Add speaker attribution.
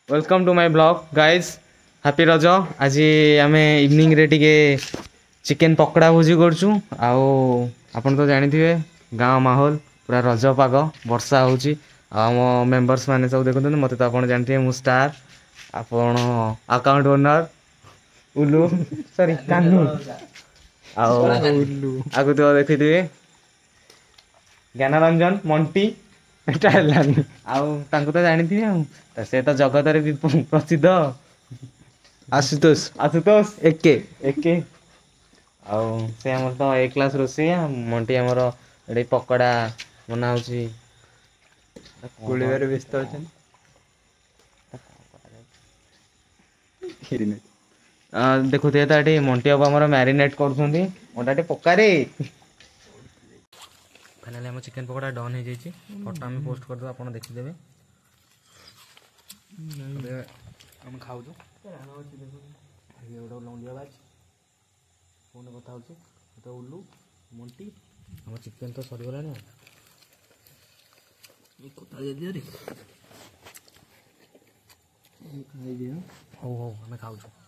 Speaker 1: welcome to my blog guys happy रज आज आम इवनिंग रे टिके चिकेन पकड़ा भोजी करचु आपन तो जानी थे गाँव माहौल पूरा रज पाग वर्षा होची आम मेंबर्स माने सब देखते मत तो आप जानते मु स्टार आपण अकाउंट ओनर उल्लू सॉरी कान्नू आगु तो देखी थे ज्ञानरंजन मंटी तो जानी से तो जगत प्रसिद्ध
Speaker 2: आशुतोष
Speaker 1: आशुतोष
Speaker 2: एके
Speaker 1: एके से आम तो ए क्लास रोसैया मंटी आमर ये पकड़ा बना
Speaker 2: गोलिबार व्यस्त अच्छा
Speaker 1: देखुए तो ये मंटी बाबू आम मैरिनेट कर पकारे फाइनाली आम चिकेन पकड़ा डन हो जाइए फोटो आम पोस्ट करदे आप देखीदे आम खाऊ गोटे लंडिया बाज फोन कथा तो उल्लू मंटी आम चिकेन तो सरीगला हौ हौ आम खाऊ